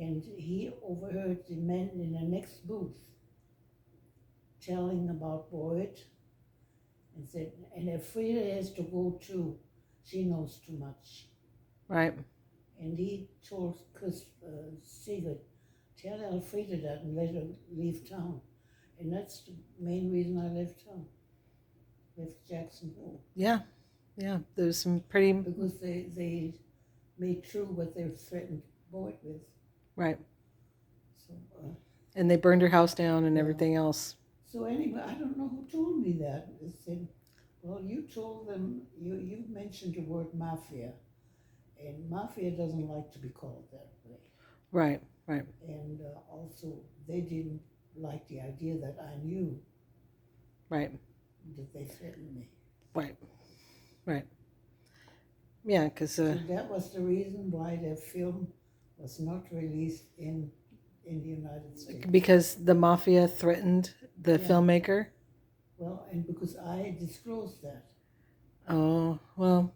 And he overheard the men in the next booth telling about Boyd and said, and if Frida has to go too, she knows too much. Right. And he told Chris Sigurd, tell Elfrida that and let her leave town. And that's the main reason I left town, left Jackson Hole. Yeah. Yeah. There's some pretty. Because they made true what they threatened Boyd with. Right. So, and they burned her house down and Yeah. everything else. So anyway, I don't know who told me that. They said, well, you told them, you mentioned the word mafia. And mafia doesn't like to be called that way. Right, right. And also, they didn't like the idea that I knew Right. that they threatened me. Right, right. Yeah, because... So that was the reason why their film was not released in the United States. Because the mafia threatened the filmmaker? Well, and because I disclosed that. Oh, well...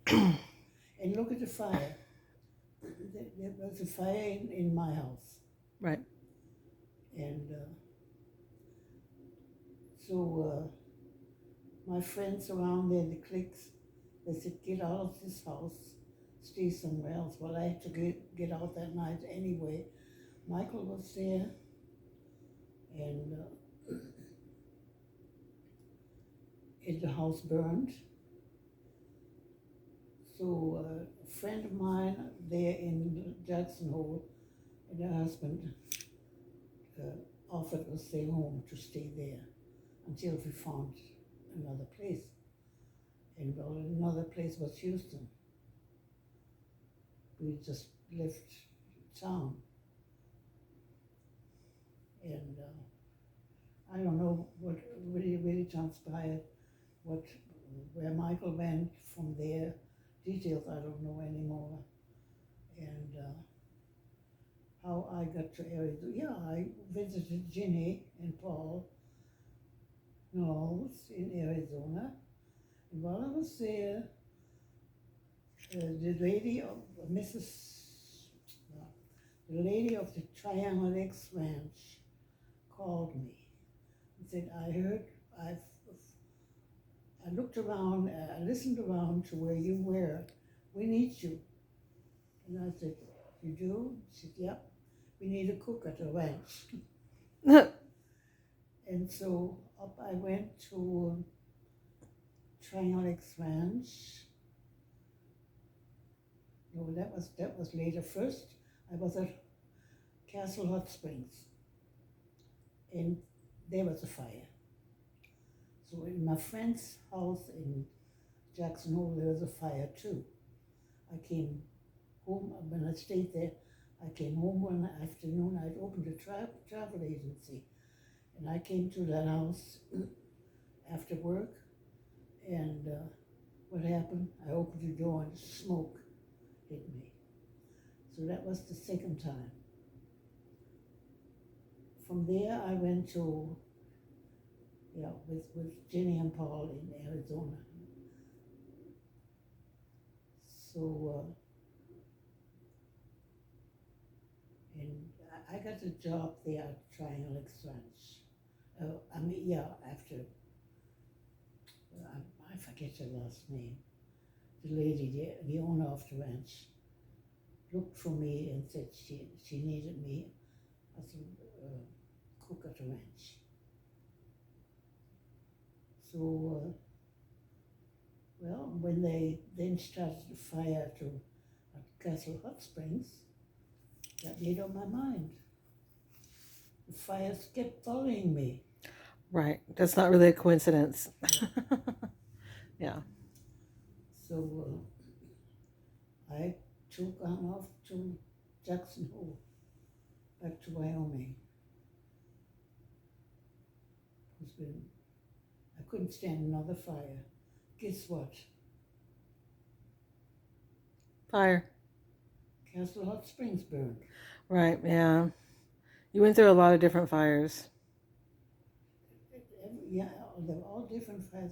And look at the fire. There was a fire in my house. Right. And so my friends around there, the cliques, they said, get out of this house, stay somewhere else. Well, I had to get out that night anyway. Michael was there, and the house burned. So a friend of mine there in Jackson Hole and her husband offered us their home to stay there until we found another place. And well, another place was Houston. We just left town. And I don't know what really transpired, where Michael went from there. Details I don't know anymore. And how I got to Arizona. Yeah, I visited Ginny and Paul Knowles in Arizona. And while I was there, the lady of the lady of the Triangle X Ranch called me and said, I looked around, I listened around to where you were. We need you. And I said, you do? She said, yep. We need a cook at the ranch. And so up I went to Triangle X Ranch. No, that was later. First, I was at Castle Hot Springs, and there was a fire. So in my friend's house in Jackson Hole, there was a fire too. I came home, when I stayed there, I came home one afternoon. I'd opened a travel agency, and I came to that house after work, and what happened? I opened the door and smoke hit me. So that was the second time. From there, I went to, with Jenny and Paul in Arizona. So, and I got a job there at Triangle X Ranch. After, I forget her last name. The lady, the owner of the ranch, looked for me and said she needed me as a cook at the ranch. So, when they then started the fire at Castle Hot Springs, that made up my mind. The fires kept following me. Right. That's not really a coincidence. Yeah. So I took on off to Jackson Hole, back to Wyoming. I couldn't stand another fire. Guess what? Fire. Castle Hot Springs burned. Right, yeah. You went through a lot of different fires. Yeah, they were all different fires,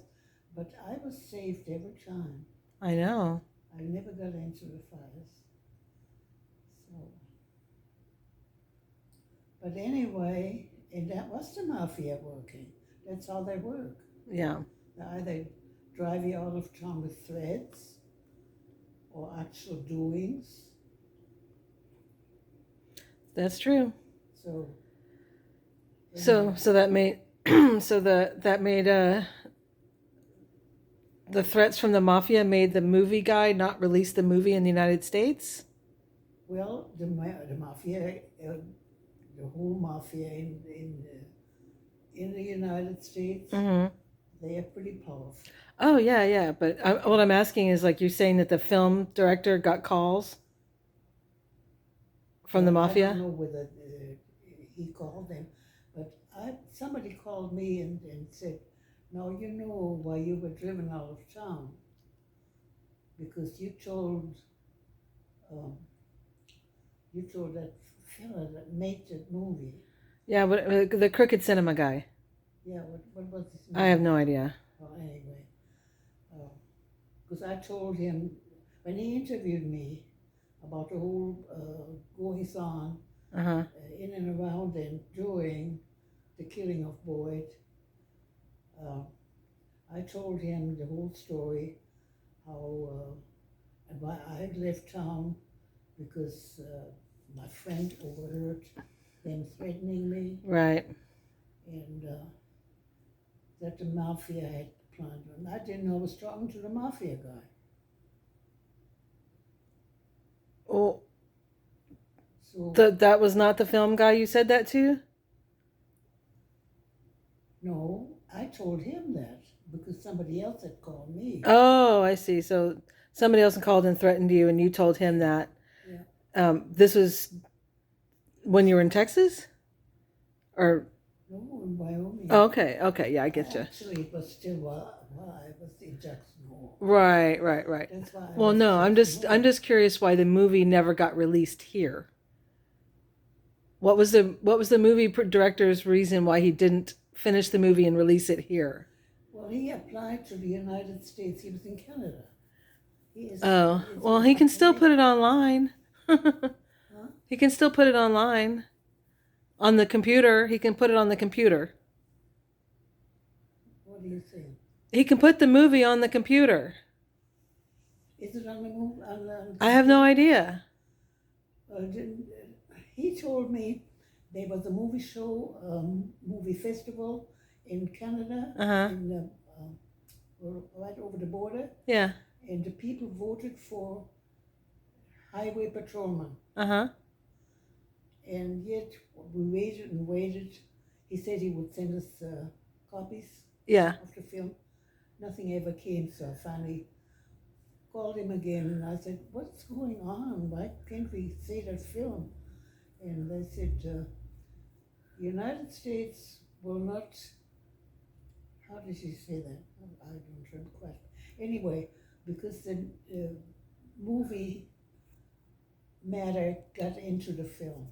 but I was saved every time. I know. I never got into the fires. So, But anyway, and that was the mafia working. That's how they work. Yeah. They either drive you out of town with threats or actual doings. That's true. So, So that made that made the threats from the mafia made the movie guy not release the movie in the United States. well, the mafia, the whole mafia in the United States, Mm-hmm. they are pretty powerful. Oh yeah. But what I'm asking is, like, you're saying that the film director got calls from the Well, I don't mafia. know whether he called them, but somebody called me and said, "Now you know why you were driven out of town because um, you told that fella that made that movie." Yeah, but the Crooked Cinema guy. Yeah, what was his I have name? no idea. Well, anyway, because I told him when he interviewed me about the whole goings on Uh-huh. in and around and during the killing of Boyd. I told him the whole story, how and why I had left town because my friend overheard them threatening me, Right. and that the mafia had planned. And I didn't know I was talking to the mafia guy. Oh, So that was not the film guy you said that to? no, I told him that because somebody else had called me. Oh, I see. So somebody else called and threatened you, and you told him that. Yeah. This was when you were in Texas, or No, in Wyoming. oh, okay, yeah, I get you. Actually, it was still while I was in Jackson Hole. Right. That's why. Well, no, I'm just curious why the movie never got released here. What was the movie director's reason why he didn't finish the movie and release it here? Well, he applied to the United States. He was in Canada. Oh, well, he can still put it online. Huh? He can still put it online. On the computer, he can put it on the computer. What do you think? He can put the movie on the computer. Is it on the move? I have no idea. He told me there was a movie show, movie festival in Canada, in right over the border, Yeah. and the people voted for highway patrolman. And yet we waited and waited. He said he would send us copies Yeah. of the film. Nothing ever came, so I finally called him again and I said, "What's going on? Why can't we see that film?" And they said, "The United States will not," how did she say that? I don't remember quite. Anyway, because the movie matter got into the film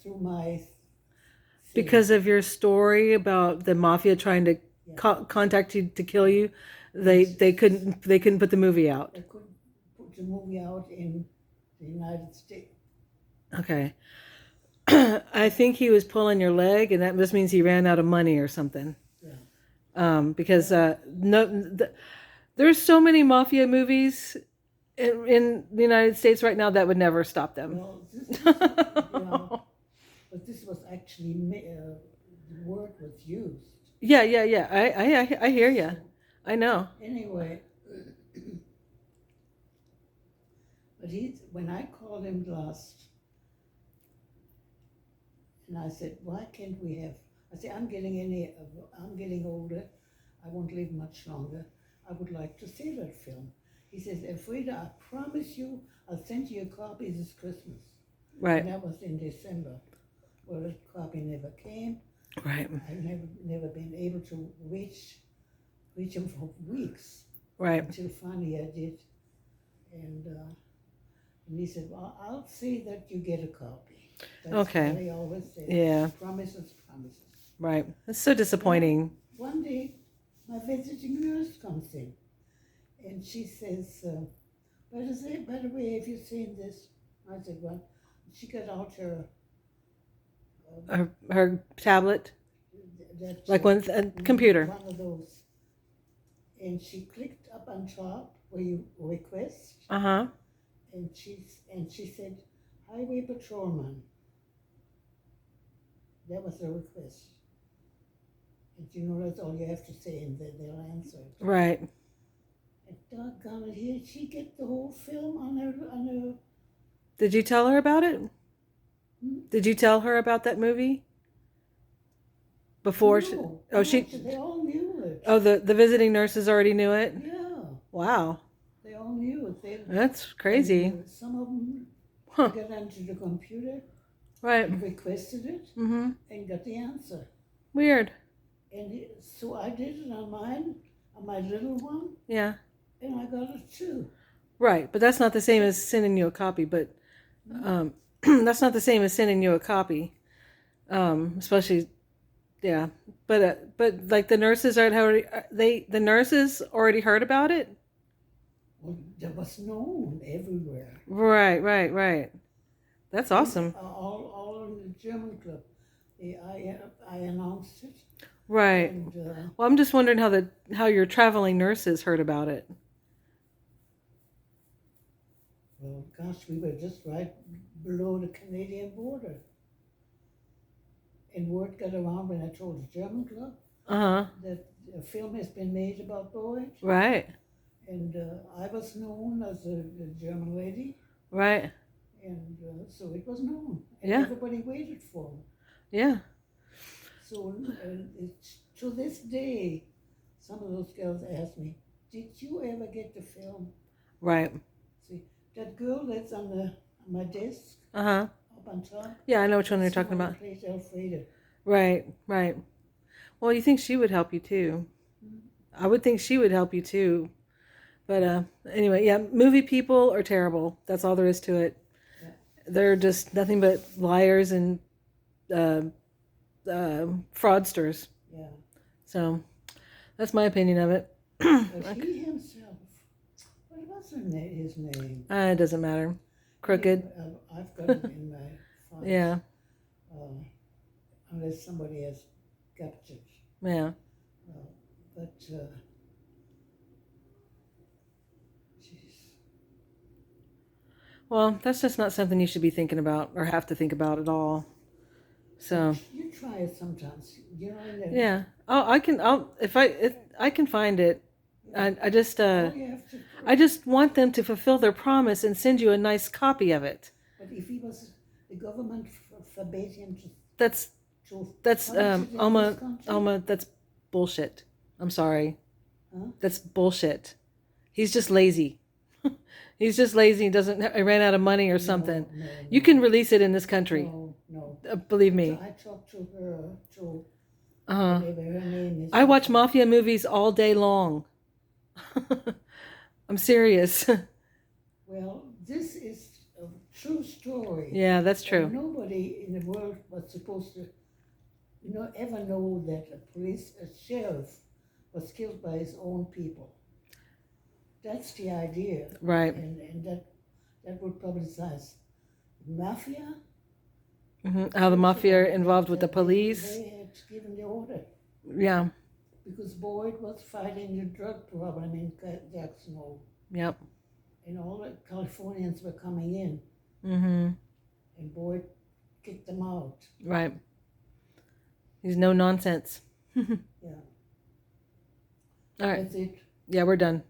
through my thing. Because of your story about the mafia trying to contact you to kill you, they couldn't put the movie out. They couldn't put the movie out in the United States. Okay. I think he was pulling your leg, and that just means he ran out of money or something. Yeah. Because there's so many mafia movies in the United States right now that would never stop them. Well, but this was actually the word was used. Yeah. I hear you. I know. Anyway, but when I called him last, and I said, "Why can't we have?" I said, I'm getting older. I won't live much longer. I would like to see that film." He says, "Elfrida, I promise you, I'll send you a copy this Christmas." Right. And that was in December. Well, the copy never came. Right. I've never been able to reach him for weeks. Right. Until finally I did. And he said, "Well, I'll see that you get a copy." That's Okay. what he always said. Yeah. Promises. Right. It's so disappointing. Well, one day, my visiting nurse comes in. And she says, by the way, have you seen this?" I said, "What?" She got out her her tablet, that like one a computer. one of those, and she clicked up on top where you request, Uh-huh. and she said, "Highway patrolman." That was the request. And you know that's all you have to say, and then they'll answer it. Right. And doggone it, here she get the whole film on her. Did you tell her about it? Did you tell her about that movie before? No, they all knew it. Oh, the visiting nurses already knew it. Yeah, Wow, they all knew it. that's crazy. Some of them got onto the computer, Right. and requested it, Mm-hmm. and got the answer. Weird. And so I did it on mine, on my little one, Yeah. and I got it too. Right, but that's not the same as sending you a copy. But that's not the same as sending you a copy. Especially, yeah. But like the nurses the nurses already heard about it. Well, that was known everywhere. Right. That's awesome. All in the German club. I announced it. Right. And, Well, I'm just wondering how your traveling nurses heard about it. well, gosh, we were just right below the Canadian border. And word got around when I told the German club Uh-huh. that a film has been made about Boyd. Right. And I was known as a German lady. Right. And so it was known. And Yeah. everybody waited for him. Yeah. So to this day, some of those girls ask me, "Did you ever get the film?" Right. See, that girl that's on my desk Uh-huh. up on top. Yeah, I know which one you're talking someone about. who plays Elfrida. Right. Well, you think she would help you too. I would think she would help you too. But anyway, yeah, movie people are terrible. That's all there is to it. Yeah. They're just nothing but liars and fraudsters. Yeah. So that's my opinion of it. But he himself, what was his name? It doesn't matter. Crooked. I've got it in my files. Yeah. Unless somebody has captured. Yeah. But, geez. Well, that's just not something you should be thinking about or have to think about at all. So. You try it sometimes. You know. Yeah. Oh, if I can find it. I just I just want them to fulfill their promise and send you a nice copy of it. But if the government forbade him to. That's Alma, that's bullshit. I'm sorry. Huh? That's bullshit. He's just lazy. He's just lazy. He ran out of money or something. No. You can release it in this country. No. Believe me. I talked to her, Uh-huh. whatever her name is. I watch Mafia movies all day long. I'm serious. Well, this is a true story. Yeah, that's true. And nobody in the world was supposed to ever know that a sheriff was killed by his own people. That's the idea. Right. And that would publicize Mafia. Mm-hmm. How the Mafia are involved with the police. They had given the order. Yeah. Because Boyd was fighting the drug problem in Jackson Hole. Yep. And all the Californians were coming in. Mm-hmm. And Boyd kicked them out. Right. He's no nonsense. Yeah. All right. That's it. Yeah, we're done.